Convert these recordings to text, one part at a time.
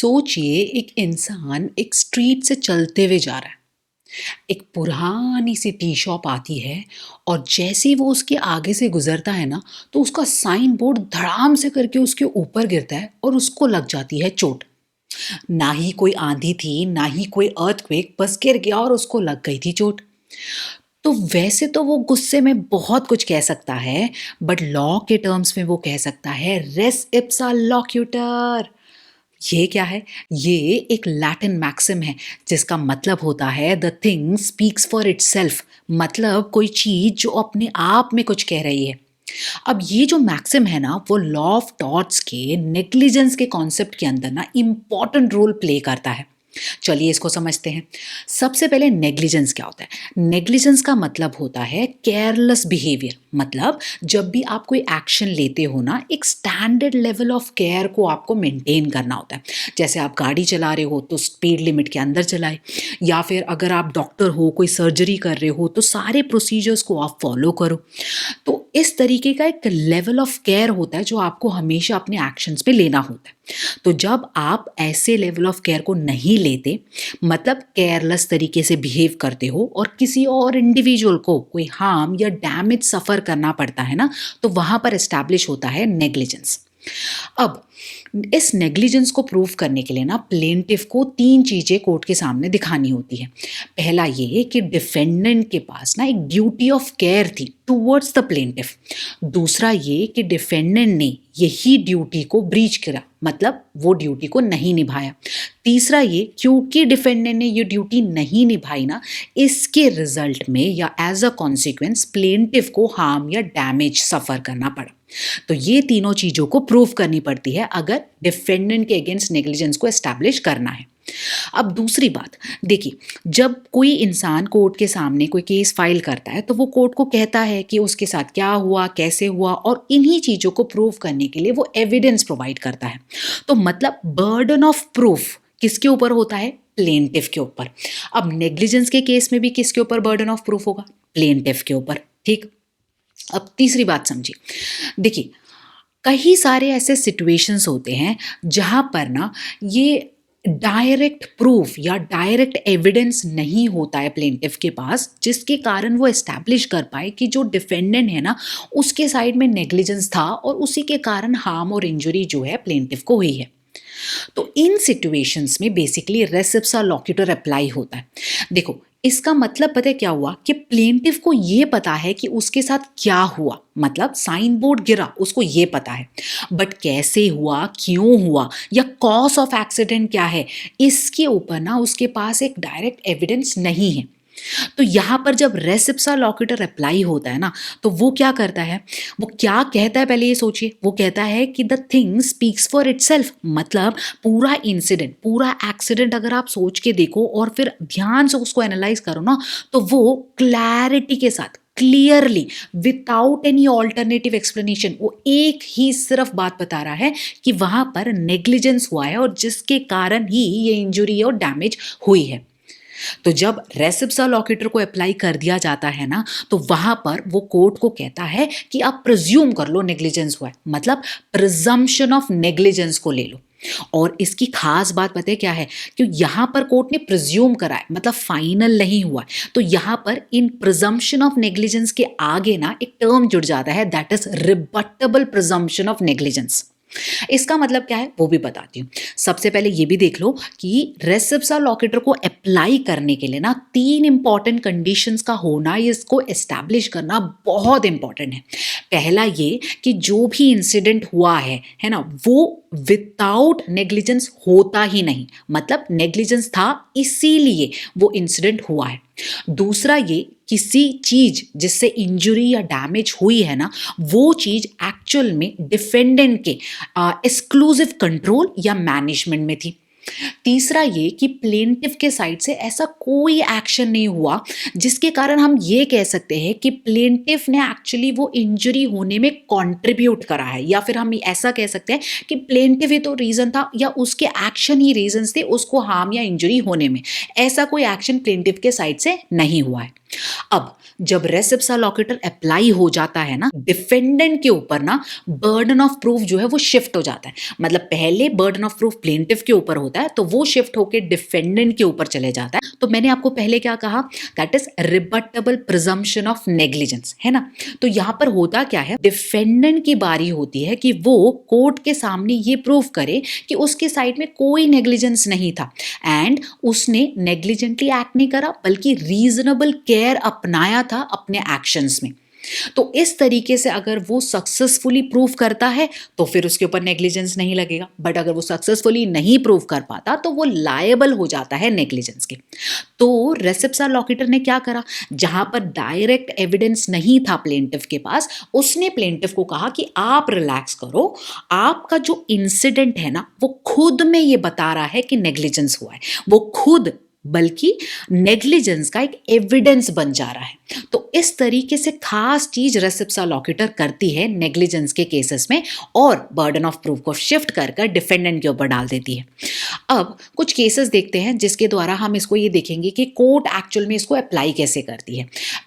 सोचिए एक इंसान एक स्ट्रीट से चलते हुए जा रहा है। एक पुरानी सी टी शॉप आती है और जैसे ही वो उसके आगे से गुजरता है ना, तो उसका साइन बोर्ड धड़ाम से करके उसके ऊपर गिरता है और उसको लग जाती है चोट। ना ही कोई आंधी थी, ना ही कोई अर्थक्वेक, बस गिर गया और उसको लग गई थी चोट। तो वैसे तो वो गुस्से में बहुत कुछ कह सकता है, बट लॉ के टर्म्स में वो कह सकता है रेस इप्सा लॉक्यूटर। ये क्या है? ये एक लैटिन मैक्सिम है जिसका मतलब होता है the thing speaks for itself. मतलब कोई चीज जो अपने आप में कुछ कह रही है। अब ये जो मैक्सिम है ना, वो लॉ ऑफ टॉर्ट्स के नेग्लिजेंस के कॉन्सेप्ट के अंदर ना इंपॉर्टेंट रोल प्ले करता है। चलिए इसको समझते हैं। सबसे पहले नेग्लिजेंस क्या होता है? नेग्लिजेंस का मतलब होता है केयरलेस बिहेवियर। मतलब जब भी आप कोई एक्शन लेते हो ना, एक स्टैंडर्ड लेवल ऑफ केयर को आपको मेंटेन करना होता है। जैसे आप गाड़ी चला रहे हो तो स्पीड लिमिट के अंदर चलाए, या फिर अगर आप डॉक्टर हो, कोई सर्जरी कर रहे हो, तो सारे प्रोसीजर्स को आप फॉलो करो। तो इस तरीके का एक लेवल ऑफ केयर होता है जो आपको हमेशा अपने एक्शंस पे लेना होता है। तो जब आप ऐसे लेवल ऑफ केयर को नहीं लेते, मतलब केयरलेस तरीके से बिहेव करते हो और किसी और इंडिविजुअल को कोई हार्म या डैमेज सफ़र करना पड़ता है ना, तो वहाँ पर एस्टैब्लिश होता है नेग्लिजेंस। अब इस नेग्लिजेंस को प्रूव करने के लिए ना प्लेंटिफ को तीन चीज़ें कोर्ट के सामने दिखानी होती है। पहला ये कि डिफेंडेंट के पास ना एक ड्यूटी ऑफ केयर थी टुवर्ड्स द प्लेंटिफ। दूसरा ये कि डिफेंडेंट ने यही ड्यूटी को ब्रीच करा, मतलब वो ड्यूटी को नहीं निभाया। तीसरा ये, क्योंकि डिफेंडेंट ने ये ड्यूटी नहीं निभाई ना, इसके रिजल्ट में या एज अ कॉन्सिक्वेंस प्लेंटिफ को हार्म या डैमेज सफ़र करना पड़ा। तो ये तीनों चीज़ों को प्रूव करनी पड़ती है अगर डिफेंडेंट के अगेंस्ट नेग्लिजेंस को एस्टैब्लिश करना है। अब दूसरी बात देखिए, जब कोई इंसान कोर्ट के सामने कोई केस फाइल करता है तो वो कोर्ट को कहता है कि उसके साथ क्या हुआ, कैसे हुआ, और इन्हीं चीज़ों को प्रूव करने के लिए वो एविडेंस प्रोवाइड करता है। तो मतलब बर्डन ऑफ प्रूफ किसके ऊपर होता है? प्लेंटिफ के ऊपर। अब नेग्लिजेंस के केस में भी किसके ऊपर बर्डन ऑफ प्रूफ होगा? प्लेंटिफ के ऊपर। ठीक। अब तीसरी बात समझिए। देखिए, कई सारे ऐसे सिचुएशंस होते हैं जहाँ पर ना ये डायरेक्ट प्रूफ या डायरेक्ट एविडेंस नहीं होता है प्लेंटिफ के पास, जिसके कारण वो एस्टैब्लिश कर पाए कि जो डिफेंडेंट है ना, उसके साइड में नेग्लिजेंस था और उसी के कारण हार्म और इंजरी जो है प्लेंटिफ को हुई है। तो इन सिचुएशंस में बेसिकली रेस इप्सा लॉक्यूटर अप्लाई होता है। देखो, इसका मतलब पता है क्या हुआ कि प्लेंटिफ को ये पता है कि उसके साथ क्या हुआ, मतलब साइन बोर्ड गिरा, उसको ये पता है, बट कैसे हुआ, क्यों हुआ, या कॉज ऑफ एक्सीडेंट क्या है, इसके ऊपर ना उसके पास एक डायरेक्ट एविडेंस नहीं है। तो यहाँ पर जब रेस इप्सा लॉक्यूटर अप्लाई होता है ना, तो वो क्या करता है, वो क्या कहता है, पहले ये सोचिए। वो कहता है कि the thing speaks for itself. मतलब पूरा इंसिडेंट, पूरा एक्सीडेंट अगर आप सोच के देखो और फिर ध्यान से उसको एनालाइज करो ना, तो वो क्लैरिटी के साथ, clearly, without any alternative explanation, वो एक ही सिर्फ बात बता रहा है कि वहां पर नेग्लिजेंस हुआ है और जिसके कारण ही ये इंजुरी और डैमेज हुई है। तो जब रेस इप्सा लॉक्यूटर को अप्लाई कर दिया जाता है ना, तो वहां पर वो कोर्ट को कहता है कि आप प्रिज्यूम कर लो नेग्लिजेंस हुआ है, मतलब प्रिजम्पशन ऑफ नेग्लिजेंस को ले लो। और इसकी खास बात पता है क्या है? कि यहां पर कोर्ट ने प्रिज्यूम करा है, मतलब फाइनल नहीं हुआ है। तो यहां पर इन प्रिजम्पशन ऑफ नेग्लिजेंस के आगे ना एक टर्म जुड़ जाता है, that is rebuttable presumption of negligence. इसका मतलब क्या है वो भी बताती हूँ। सबसे पहले ये भी देख लो कि रेस इप्सा लॉक्यूटर को अप्लाई करने के लिए ना तीन इंपॉर्टेंट कंडीशंस का होना, इसको एस्टैब्लिश करना बहुत इंपॉर्टेंट है। पहला ये कि जो भी इंसिडेंट हुआ है ना, वो विदाउट नेग्लिजेंस होता ही नहीं, मतलब नेग्लिजेंस था इसीलिए वो इंसिडेंट हुआ है। दूसरा ये, किसी चीज जिससे इंजरी या डैमेज हुई है ना, वो चीज एक्चुअल में डिफेंडेंट के एक्सक्लूसिव कंट्रोल या मैनेजमेंट में थी। तीसरा ये कि प्लेंटिफ के साइड से ऐसा कोई एक्शन नहीं हुआ जिसके कारण हम ये कह सकते हैं कि प्लेंटिफ ने एक्चुअली वो इंजरी होने में कंट्रीब्यूट करा है, या फिर हम ऐसा कह सकते हैं कि प्लेंटिफ ही तो रीजन था या उसके एक्शन ही रीजन थे उसको हार्म या इंजरी होने में। ऐसा कोई एक्शन प्लेंटिफ के साइड से नहीं हुआ है। अब जब रेस इप्सा लोकेटर अप्लाई हो जाता है ना, डिफेंडेंट के ऊपर ना बर्डन ऑफ प्रूफ जो है वो शिफ्ट हो जाता है। मतलब पहले बर्डन ऑफ प्रूफ प्लेंटिफ के ऊपर होता है, तो वो शिफ्ट होकर डिफेंडेंट के ऊपर चले जाता है। तो मैंने आपको पहले क्या कहा, that is rebuttable presumption of negligence, है ना। तो यहाँ पर होता क्या है, डिफेंडेंट की बारी होती है कि वो कोर्ट के सामने ये प्रूफ करे कि उसके साइड में कोई नेग्लिजेंस नहीं था एंड उसने नेग्लिजेंटली एक्ट नहीं करा, बल्कि रीजनेबल केयर अपनाया था अपने एक्शंस में। तो इस तरीके से अगर वो सक्सेसफुली प्रूव करता है तो फिर उसके ऊपर नेग्लिजेंस नहीं लगेगा, बट अगर वो सक्सेसफुली नहीं प्रूव कर पाता तो वो लायबल हो जाता है नेग्लिजेंस के। तो रेस इप्सा लोकेटर ने क्या करा, जहां पर डायरेक्ट एविडेंस नहीं था प्लेंटिफ के पास, उसने प्लेंटिफ को कहा कि आप रिलैक्स करो, आपका जो इंसिडेंट है ना वो खुद में ये बता रहा है कि नेग्लिजेंस हुआ है, वो खुद बल्कि नेग्लिजेंस का एक एविडेंस बन जा रहा है। तो इस तरीके से खास चीज रेस इप्सा लोकेटर करती है नेग्लिजेंस के केसेस में, और बर्डन ऑफ प्रूफ को शिफ्ट कर कर डिफेंडेंट के ऊपर डाल देती है। अब कुछ केसेस देखते हैं जिसके द्वारा हम इसको ये देखेंगे कि कोर्ट एक्चुअल में इसको अप्लाई कैसे करती है।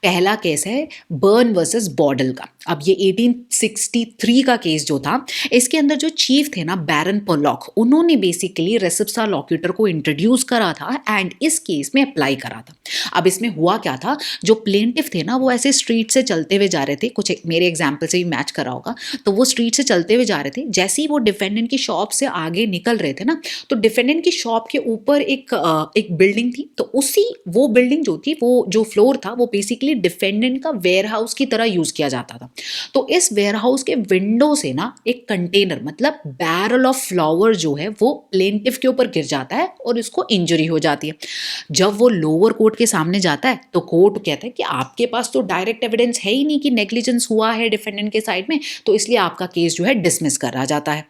पहला केस है बर्न वर्सेस बॉडल का। अब ये 1863 का केस जो था, इसके अंदर जो चीफ थे ना बैरन पोलॉक, उन्होंने बेसिकली रेस इप्सा लोकेटर को इंट्रोड्यूस करा था एंड इस केस में अप्लाई करा था। अब इसमें हुआ क्या था, जो प्लेंटिफ थे ना वो ऐसे स्ट्रीट से चलते हुए जा रहे थे, कुछ मेरे एग्जाम्पल से भी मैच करा होगा। तो वो स्ट्रीट से चलते हुए जा रहे थे, जैसे ही वो डिफेंडेंट की शॉप से आगे निकल रहे थे ना, तो डिफेंडेंट की शॉप के ऊपर एक बिल्डिंग थी। तो वो बिल्डिंग जो थी, वो जो फ्लोर था, वो बेसिकली डिफेंडेंट का वेयर हाउस की तरह यूज किया जाता था। तो इस वेयर हाउस के विंडो से ना एक कंटेनर, मतलब बैरल ऑफ फ्लावर जो है वो प्लेंटिफ के ऊपर गिर जाता है और इसको इंजरी हो जाती है। जब वो लोअर कोर्ट के सामने जाता है तो कोर्ट कहता है कि आपके पास तो डायरेक्ट एविडेंस है ही नहीं कि नेग्लिजेंस हुआ है डिफेंडेंट के साइड में, तो इसलिए आपका केस जो है डिसमिस करा जाता है।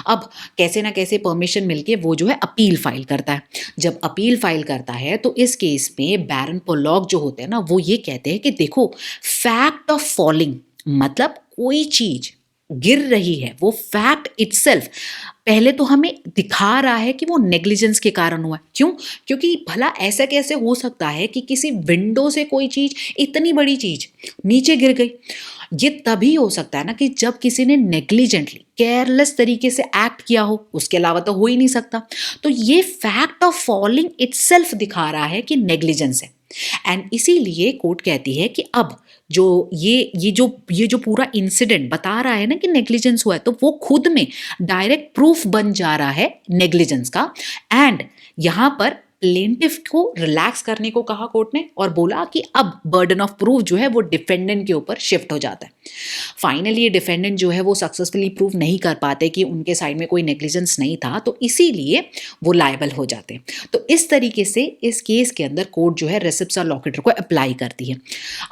अब कैसे ना कैसे परमिशन मिलके वो जो है अपील फाइल करता है। जब अपील फाइल करता है तो इस केस में बैरन पोलॉक जो होते हैं ना, वो ये कहते हैं कि देखो, फैक्ट ऑफ फॉलिंग, मतलब कोई चीज गिर रही है, वो फैक्ट इटसेल्फ पहले तो हमें दिखा रहा है कि वो नेग्लिजेंस के कारण हुआ है। क्यों? क्योंकि भला ऐसा कैसे हो सकता है कि किसी विंडो से कोई चीज, इतनी बड़ी चीज नीचे गिर गई। ये तभी हो सकता है ना कि जब किसी ने नेग्लिजेंटली, केयरलेस तरीके से एक्ट किया हो, उसके अलावा तो हो ही नहीं सकता। तो ये फैक्ट ऑफ फॉलिंग इटसेल्फ दिखा रहा है कि नेग्लिजेंस है। एंड इसीलिए कोर्ट कहती है कि अब जो ये जो पूरा इंसिडेंट बता रहा है ना कि नेग्लिजेंस हुआ है, तो वो खुद में डायरेक्ट प्रूफ बन जा रहा है नेग्लिजेंस का। एंड यहां पर प्लेंटिफ को रिलैक्स करने को कहा कोर्ट ने और बोला कि अब बर्डन ऑफ प्रूफ जो है वो डिफेंडेंट के ऊपर शिफ्ट हो जाता है। फाइनली ये डिफेंडेंट जो है वो सक्सेसफुली प्रूव नहीं कर पाते कि उनके साइड में कोई नेग्लिजेंस नहीं था, तो इसीलिए वो लायबल हो जाते हैं। तो इस तरीके से इस केस के अंदर कोर्ट जो है रेस इप्सा लोकेटर को अप्लाई करती है।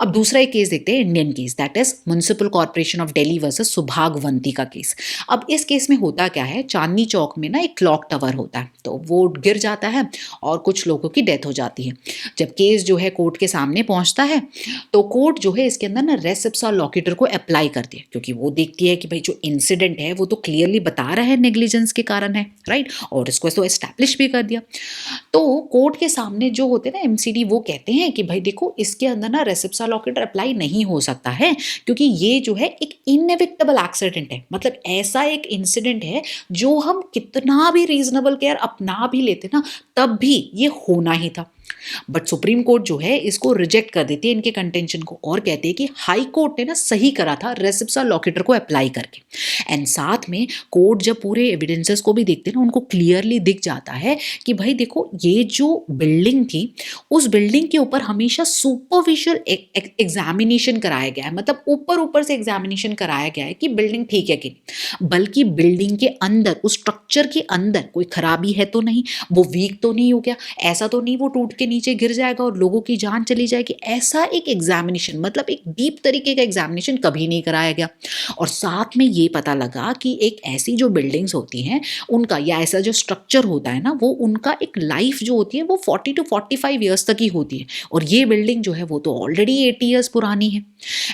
अब दूसरा एक केस देखते हैं, Indian case, that is municipal corporation of Delhi versus Subhagwanti का केस। अब इस केस में होता क्या है, चांदनी चौक में ना एक क्लॉक टावर होता है, तो वो गिर जाता है और कुछ लोगों की डेथ हो जाती है। जब केस जो है कोर्ट के सामने पहुंचता है तो कोर्ट जो है इसके अंदर ना रेस इप्सा लोकेटर को अप्लाई करती है, क्योंकि वो देखती है कि भाई जो इंसिडेंट है वो तो क्लियरली बता रहा है नेग्लिजेंस के कारण है, राइट, और इसको तो एस्टैब्लिश भी कर दिया। तो कोर्ट के सामने जो होते हैं ना एमसीडी, वो कहते हैं कि भाई देखो, इसके अंदर ना रेस इप्सा लोकेटर अप्लाई नहीं हो सकता है, क्योंकि ये जो है एक इनएविक्टेबल एक्सीडेंट है। मतलब ऐसा एक इंसिडेंट है जो हम कितना भी रीजनेबल केयर अपना भी लेते ना, तब भी ये होना ही था। बट सुप्रीम कोर्ट जो है इसको रिजेक्ट कर देती है इनके कंटेंशन को, और कहती है कि हाई कोर्ट ने ना सही करा था रेस इप्सा लोकेटर को अप्लाई करके। एंड साथ में कोर्ट जब पूरे एविडेंसेस को भी देखते हैं ना, उनको क्लियरली दिख जाता है कि भाई देखो, ये जो बिल्डिंग थी उस बिल्डिंग के ऊपर हमेशा सुपरफिशियल एग्जामिनेशन कराया गया है, मतलब ऊपर ऊपर से एग्जामिनेशन कराया गया है कि बिल्डिंग ठीक है कि नहीं, बल्कि बिल्डिंग के अंदर, उस स्ट्रक्चर के अंदर कोई खराबी है तो नहीं, वो वीक तो नहीं हो गया, ऐसा तो नहीं वो टूट के नीचे गिर जाएगा और लोगों की जान चली जाएगी। ऐसा एक एग्जामिनेशन, मतलब एक डीप तरीके का एग्जामिनेशन कभी नहीं कराया गया। और साथ में ये पता लगा कि एक ऐसी जो बिल्डिंग्स होती हैं उनका, या ऐसा जो स्ट्रक्चर होता है ना, वो उनका एक लाइफ जो होती है वो 40 to 45 ईयर्स तक ही होती है, और ये बिल्डिंग जो है वो तो ऑलरेडी 80 ईयर्स पुरानी है।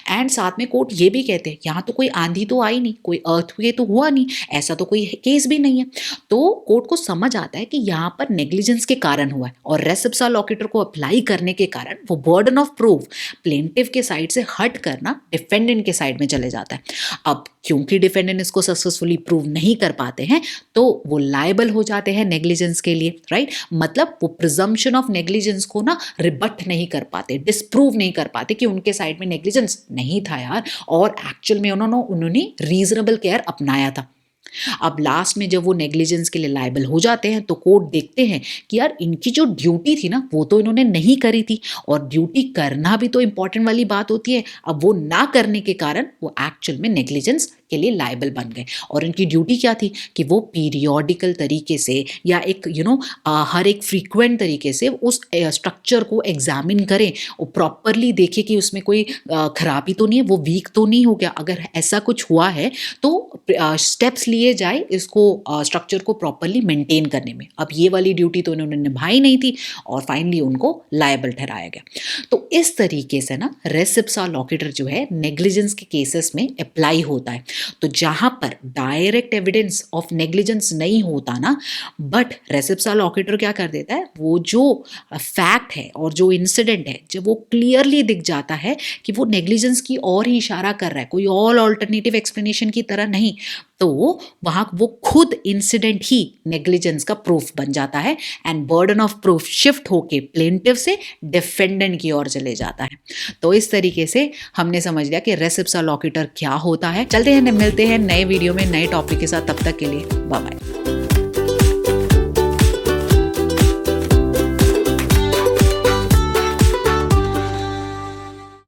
एंड साथ में कोर्ट ये भी कहते हैं, यहाँ तो कोई आंधी तो आई नहीं, कोई अर्थक्वेक तो हुआ नहीं, ऐसा तो कोई केस भी नहीं है। तो कोर्ट को समझ आता है कि यहाँ पर नेग्लिजेंस के कारण हुआ है, और रेस इप्सा लॉकेटर को अप्लाई करने के कारण वो बर्डन ऑफ प्रूफ प्लेंटिव के साइड से हट करना डिफेंडेंट के साइड में चले जाता है। अब क्योंकि डिफेंडेंट इसको सक्सेसफुली प्रूव नहीं कर पाते हैं तो वो लायबल हो जाते हैं नेग्लिजेंस के लिए, राइट। मतलब वो प्रिजम्पशन ऑफ नेग्लिजेंस को ना रिबट नहीं कर पाते, डिस्प्रूव नहीं कर पाते कि उनके साइड में नेग्लिजेंस नहीं था यार, और एक्चुअल में उन्होंने रीजनेबल केयर अपनाया था। अब लास्ट में जब वो नेग्लिजेंस के लिए लायबल हो जाते हैं तो कोर्ट देखते हैं कि यार इनकी जो ड्यूटी थी ना वो तो इन्होंने नहीं करी थी, और ड्यूटी करना भी तो इंपॉर्टेंट वाली बात होती है। अब वो ना करने के कारण वो एक्चुअल में नेग्लिजेंस के लिए लायबल बन गए। और इनकी ड्यूटी क्या थी कि वो पीरियोडिकल तरीके से या एक हर एक फ्रीक्वेंट तरीके से उस स्ट्रक्चर को एग्जामिन करें और प्रॉपरली देखें कि उसमें कोई खराबी तो नहीं है, वो वीक तो नहीं हो गया। अगर ऐसा कुछ हुआ है तो स्टेप्स लिए जाए इसको स्ट्रक्चर को प्रॉपरली मेंटेन करने में। अब ये वाली ड्यूटी तो इन्होंने निभाई नहीं थी और फाइनली उनको लायबल ठहराया गया। तो इस तरीके से ना रेस इप्सा लॉकेटर जो है नेग्लिजेंस के केसेस में अप्लाई होता है। तो जहां पर डायरेक्ट एविडेंस ऑफ नेग्लिजेंस नहीं होता ना, बट रेस इप्सा लॉकेटर क्या कर देता है, वो जो फैक्ट है और जो इंसिडेंट है जब वो क्लियरली दिख जाता है कि वो नेग्लिजेंस की ओर ही इशारा कर रहा है, कोई और ऑल्टरनेटिव एक्सप्लेनेशन की तरह नहीं, तो वहां वो खुद इंसिडेंट ही नेग्लिजेंस का प्रूफ बन जाता है and burden of proof shift होके प्लेंटिव से डिफेंडेंट की ओर चले जाता है। तो इस तरीके से हमने समझ लिया कि रेस इप्सा लॉकेटर क्या होता है। चलते हैं, मिलते हैं नए वीडियो में नए टॉपिक के साथ, तब तक के लिए बाय बाय।